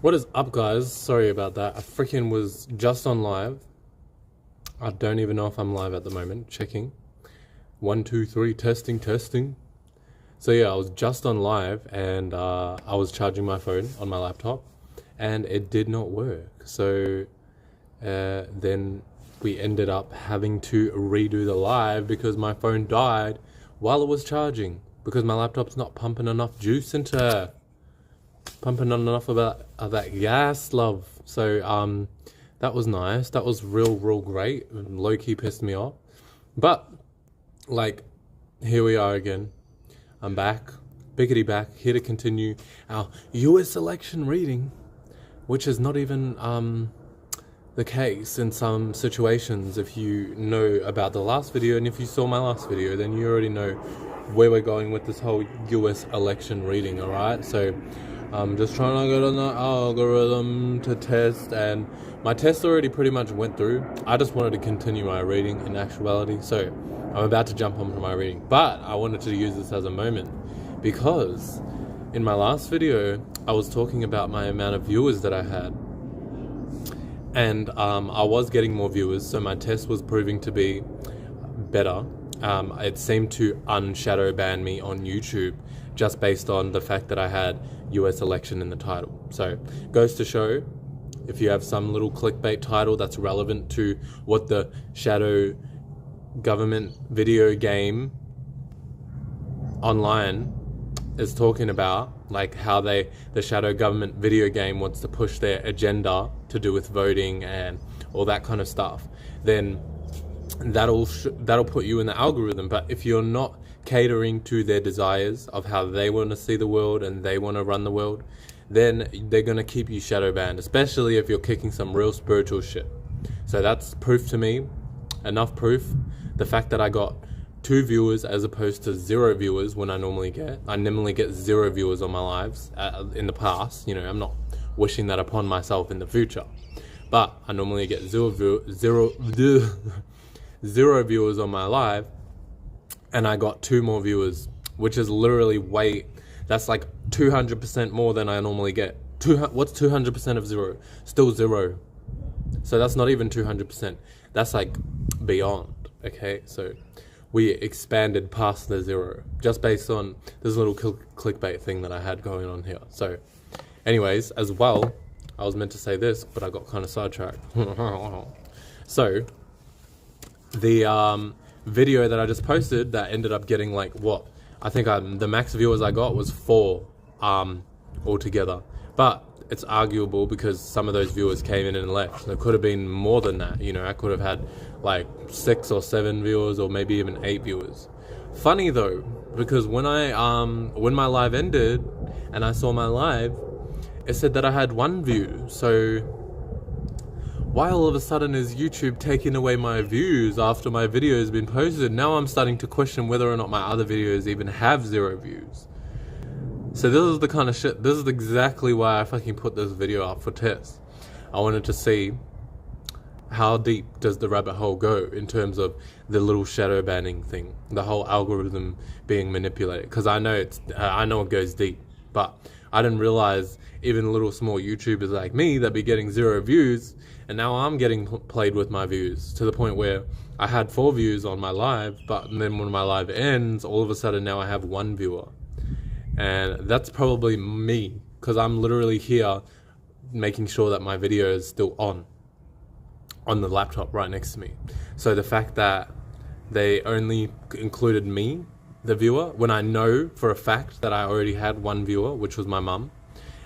What is up, guys? Sorry about that. I freaking was just on live. I don't even know if I'm live at the moment. Checking. 1, 2, 3, testing, testing. So yeah, I was just on live and I was charging my phone on my laptop and it did not work. So then we ended up having to redo the live because my phone died while it was charging because my laptop's not pumping enough juice into it. Pumping on enough of that gas, love. So that was nice. That was real great. Low key pissed me off, but like, here we are again. I'm back, biggity back, here to continue our US election reading, which is not even the case in some situations. If you know about the last video and if you saw my last video, then you already know where we're going with this whole US election reading. All right, so I'm just trying to get on the algorithm to test, and my test already pretty much went through. I just wanted to continue my reading in actuality, so I'm about to jump onto my reading. But I wanted to use this as a moment because in my last video, I was talking about my amount of viewers that I had. And I was getting more viewers, so my test was proving to be better. It seemed to unshadow ban me on YouTube just based on the fact that I had US election in the title. So goes to show, if you have some little clickbait title that's relevant to what the shadow government video game online is talking about, like how the shadow government video game wants to push their agenda to do with voting and all that kind of stuff, then that'll put you in the algorithm. But if you're not catering to their desires of how they want to see the world and they want to run the world, then they're going to keep you shadow banned, especially if you're kicking some real spiritual shit. So that's proof to me, enough proof. The fact that I got 2 viewers as opposed to 0 viewers when I normally get 0 viewers on my lives in the past. You know, I'm not wishing that upon myself in the future, but I normally get zero viewers on my live, and I got 2 more viewers, which is literally that's like 200% more than I normally get. What's 200% of 0? Still 0. So that's not even 200%. That's like beyond. Okay, so we expanded past the 0 just based on this little clickbait thing that I had going on here. So anyways, as well, I was meant to say this, but I got kind of sidetracked. So the video that I just posted that ended up getting like what? I think the max viewers I got was 4 altogether. But it's arguable because some of those viewers came in and left. There could have been more than that. You know, I could have had like 6 or 7 viewers or maybe even 8 viewers. Funny though, because when my live ended and I saw my live, it said that I had 1 view. So why all of a sudden is YouTube taking away my views after my video has been posted? Now I'm starting to question whether or not my other videos even have 0 views. So this is the kind of shit, this is exactly why I fucking put this video up for test. I wanted to see how deep does the rabbit hole go in terms of the little shadow banning thing, the whole algorithm being manipulated. Because I know it goes deep, but I didn't realize even little small YouTubers like me that be getting 0 views, and now I'm getting played with my views to the point where I had 4 views on my live, but then when my live ends, all of a sudden now I have 1 viewer. And that's probably me, because I'm literally here making sure that my video is still on the laptop right next to me. So the fact that they only included me, the viewer, when I know for a fact that I already had 1 viewer, which was my mum,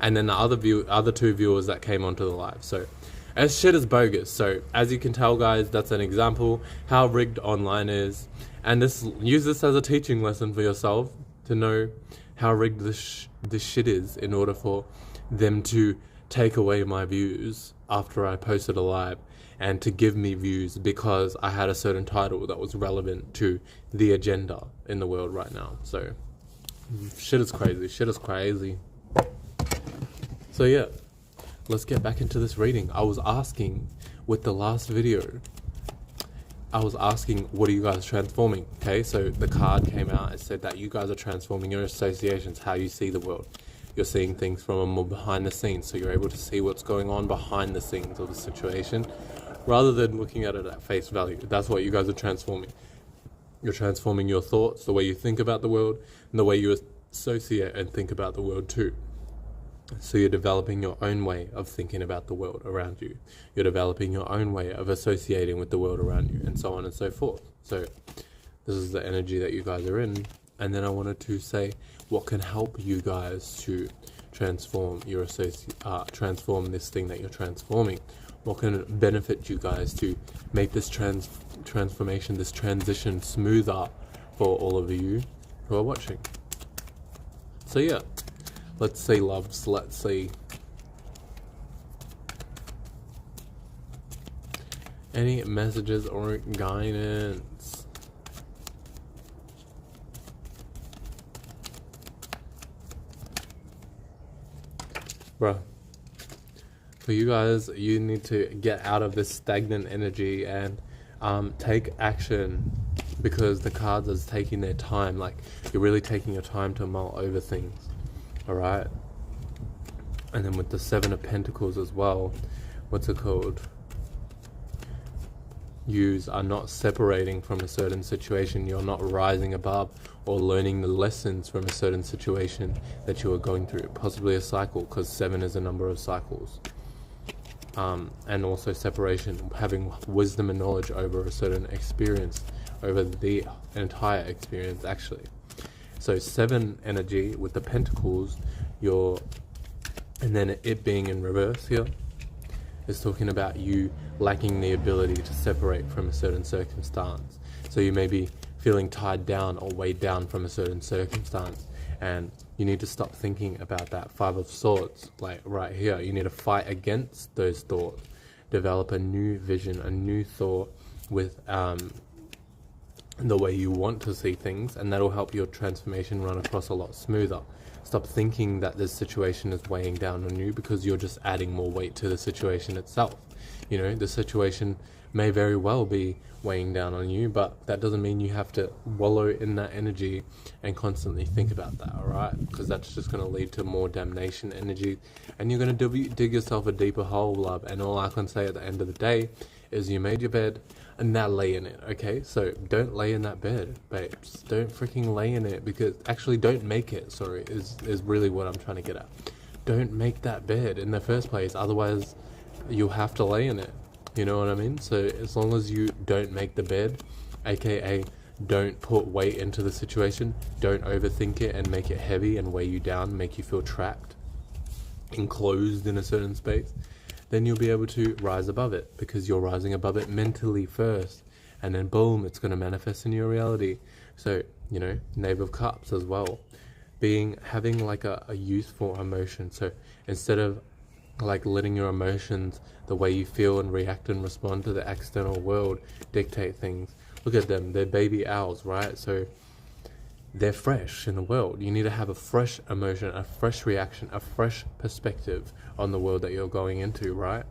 and then the other 2 viewers that came onto the live. So as shit is bogus. So as you can tell, guys, that's an example how rigged online is, and use this as a teaching lesson for yourself to know how rigged this shit is in order for them to take away my views after I posted a live and to give me views because I had a certain title that was relevant to the agenda in the world right now. So shit is crazy. So yeah, let's get back into this reading. I was asking with the last video, I was asking, what are you guys transforming? Okay, so the card came out. It said that you guys are transforming your associations, how you see the world. you're seeing things from a more behind the scenes, so you're able to see what's going on behind the scenes of the situation rather than looking at it at face value. That's what you guys are transforming. You're transforming your thoughts, the way you think about the world, and the way you associate and think about the world too. So you're developing your own way of thinking about the world around you. You're developing your own way of associating with the world around you, and so on and so forth. So this is the energy that you guys are in. And then I wanted to say what can help you guys to transform your transform this thing that you're transforming. What can benefit you guys to make this transformation, this transition smoother for all of you who are watching. So yeah, let's see, loves, let's see. Any messages or guidance? Bruh. For you guys, you need to get out of this stagnant energy and take action, because the cards are taking their time. Like, you're really taking your time to mull over things. Alright? And then with the Seven of Pentacles as well, what's it called? Yous are not separating from a certain situation. You're not rising above or learning the lessons from a certain situation that you are going through. Possibly a cycle, because 7 is a number of cycles. And also separation, having wisdom and knowledge over a certain experience, over the entire experience actually. So 7 energy with the Pentacles, and then it being in reverse here, is talking about you lacking the ability to separate from a certain circumstance. So you may be feeling tied down or weighed down from a certain circumstance, and you need to stop thinking about that. 5 of Swords, like right here, you need to fight against those thoughts. Develop a new vision, a new thought with the way you want to see things, and that'll help your transformation run across a lot smoother. Stop thinking that this situation is weighing down on you, because you're just adding more weight to the situation itself. You know, the situation may very well be weighing down on you, but that doesn't mean you have to wallow in that energy and constantly think about that, alright? Because that's just going to lead to more damnation energy, and you're going to dig yourself a deeper hole, love. And all I can say at the end of the day is you made your bed, and now lay in it, okay? So don't lay in that bed, babes. Don't freaking lay in it, because actually don't make it, sorry, is really what I'm trying to get at. Don't make that bed in the first place, otherwise you'll have to lay in it. You know what I mean? So as long as you don't make the bed, aka don't put weight into the situation, don't overthink it and make it heavy and weigh you down, make you feel trapped, enclosed in a certain space, then you'll be able to rise above it, because you're rising above it mentally first, and then boom, it's going to manifest in your reality. So, you know, Knave of Cups as well, having like a useful emotion. So instead of like letting your emotions, the way you feel and react and respond to the external world, dictate things. Look at them, they're baby owls, right? So they're fresh in the world. You need to have a fresh emotion, a fresh reaction, a fresh perspective on the world that you're going into, right?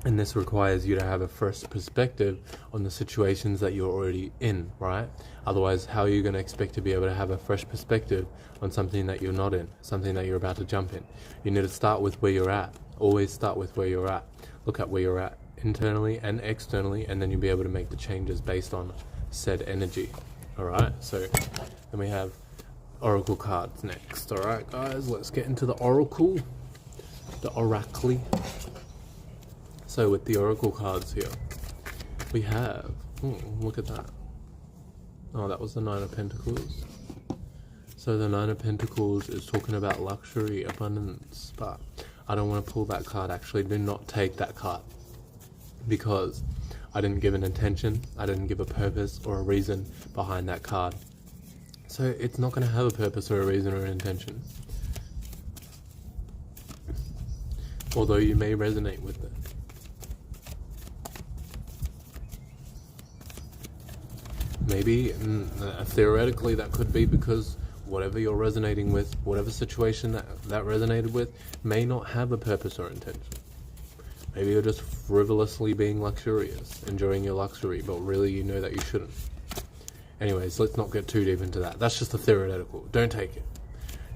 And this requires you to have a fresh perspective on the situations that you're already in, right? Otherwise, how are you going to expect to be able to have a fresh perspective on something that you're not in, something that you're about to jump in? You need to start with where you're at. Always start with where you're at. Look at where you're at internally and externally, and then you'll be able to make the changes based on said energy. Alright, so then we have Oracle cards next. Alright guys, let's get into the Oracle. The Oracle. So with the Oracle cards here, we have, look at that. Oh, that was the Nine of Pentacles. So the Nine of Pentacles is talking about luxury, abundance, but I don't want to pull that card. Actually, do not take that card, because I didn't give an intention, I didn't give a purpose or a reason behind that card. So it's not going to have a purpose or a reason or an intention. Although you may resonate with it. Maybe, theoretically, that could be because whatever you're resonating with, whatever situation that resonated with, may not have a purpose or intention. Maybe you're just frivolously being luxurious, enjoying your luxury, but really you know that you shouldn't. Anyways, let's not get too deep into that. That's just a theoretical. Don't take it.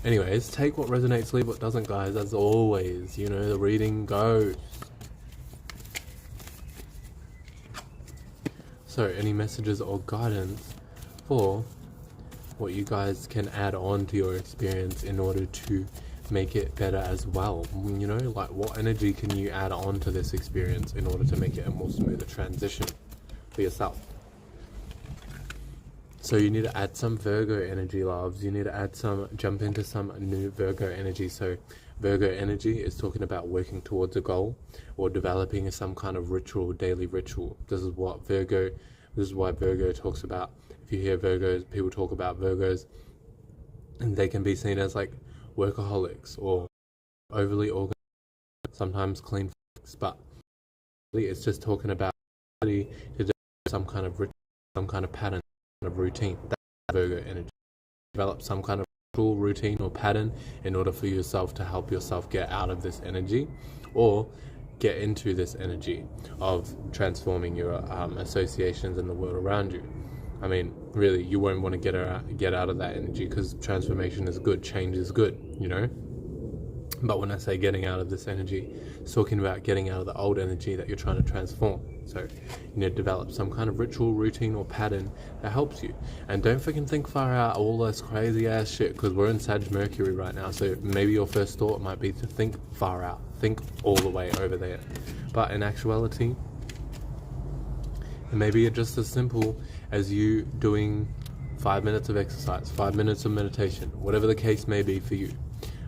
Anyways, take what resonates, leave what doesn't, guys. As always, you know, the reading goes. So, any messages or guidance for what you guys can add on to your experience in order to make it better as well? You know, like, what energy can you add on to this experience in order to make it a more smoother transition for yourself? So you need to add some Virgo energy, loves. You need to add jump into some new Virgo energy. So Virgo energy is talking about working towards a goal or developing some kind of ritual, daily ritual. This is why Virgo talks about. If you hear Virgos, people talk about Virgos, and they can be seen as like workaholics or overly organized, sometimes clean freaks, but it's just talking about to do some kind of ritual, some kind of pattern, of routine. That's Virgo energy. Develop some kind of ritual, routine or pattern in order for yourself to help yourself get out of this energy or get into this energy of transforming your associations in the world around you. I mean, really, you won't want to get out of that energy, because transformation is good, change is good, you know? But when I say getting out of this energy, it's talking about getting out of the old energy that you're trying to transform. So you need to develop some kind of ritual, routine, or pattern that helps you. And don't freaking think far out all this crazy ass shit, because we're in Sag Mercury right now. So maybe your first thought might be to think far out, think all the way over there. But in actuality, maybe it's just as simple as you doing 5 minutes of exercise, 5 minutes of meditation, whatever the case may be for you.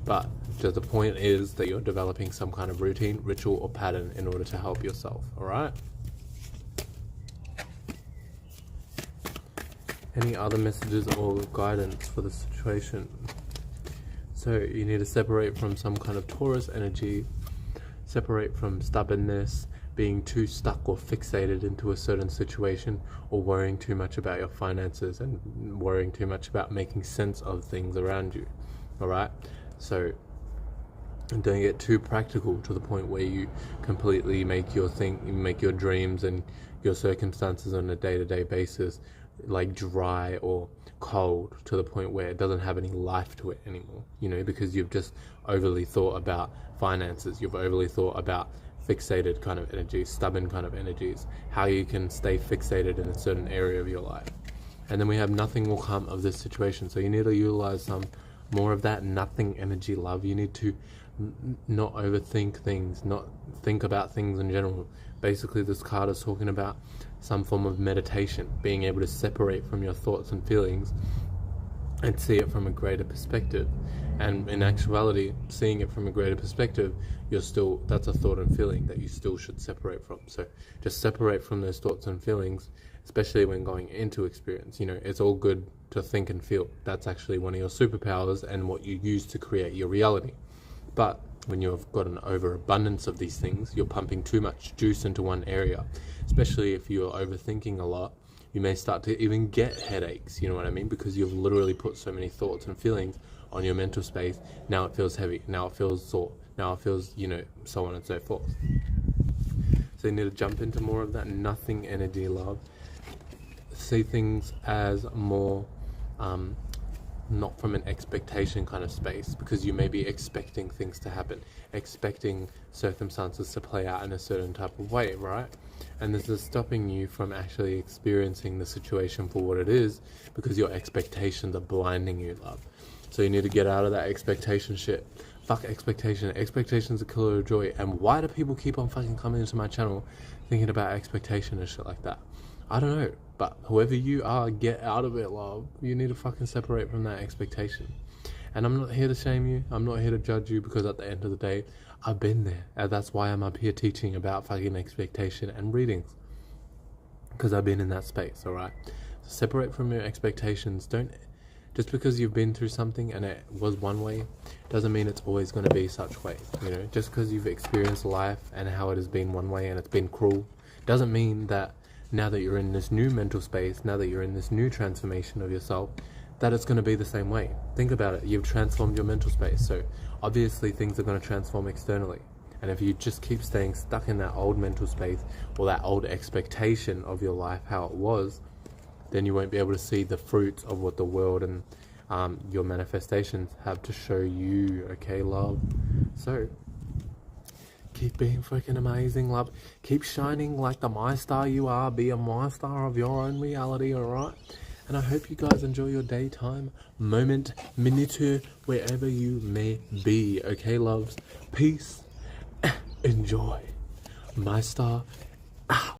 But the point is that you're developing some kind of routine, ritual, or pattern in order to help yourself, alright? Any other messages or guidance for the situation? So you need to separate from some kind of Taurus energy, separate from stubbornness, being too stuck or fixated into a certain situation, or worrying too much about your finances and worrying too much about making sense of things around you, alright? So don't get too practical to the point where you completely make your dreams and your circumstances on a day-to-day basis like dry or cold to the point where it doesn't have any life to it anymore, you know, because you've just overly thought about finances, you've overly thought about fixated kind of energies, stubborn kind of energies, how you can stay fixated in a certain area of your life. And then we have nothing will come of this situation. So you need to utilize some more of that nothing energy, love. You need to not overthink things, not think about things in general. Basically, this card is talking about some form of meditation, being able to separate from your thoughts and feelings and see it from a greater perspective. And in actuality, seeing it from a greater perspective, that's a thought and feeling that you still should separate from. So just separate from those thoughts and feelings, especially when going into experience. You know, it's all good to think and feel. That's actually one of your superpowers and what you use to create your reality. But when you've got an overabundance of these things, you're pumping too much juice into one area, especially if you're overthinking a lot. You may start to even get headaches, you know what I mean? Because you've literally put so many thoughts and feelings on your mental space. Now it feels heavy, now it feels sore, now it feels, you know, so on and so forth. So you need to jump into more of that nothing energy, love. See things as more, not from an expectation kind of space, because you may be expecting things to happen, expecting circumstances to play out in a certain type of way, right? And this is stopping you from actually experiencing the situation for what it is, because your expectations are blinding you, love. So you need to get out of that expectation shit. Fuck expectation. Expectation's a killer of joy. And why do people keep on fucking coming into my channel thinking about expectation and shit like that? I don't know. But whoever you are, get out of it, love. You need to fucking separate from that expectation. And I'm not here to shame you. I'm not here to judge you, because at the end of the day, I've been there. And that's why I'm up here teaching about fucking expectation and readings. Because I've been in that space, alright? So separate from your expectations. Just because you've been through something and it was one way, doesn't mean it's always going to be such way. You know, just because you've experienced life and how it has been one way and it's been cruel, doesn't mean that now that you're in this new mental space, now that you're in this new transformation of yourself, that it's going to be the same way. Think about it. You've transformed your mental space. So obviously things are going to transform externally. And if you just keep staying stuck in that old mental space or that old expectation of your life, how it was, then you won't be able to see the fruits of what the world and your manifestations have to show you, okay, love? So, keep being freaking amazing, love. Keep shining like the Mystar you are. Be a Mystar of your own reality, alright? And I hope you guys enjoy your daytime, moment, minute, wherever you may be, okay, loves? Peace. Enjoy. Mystar.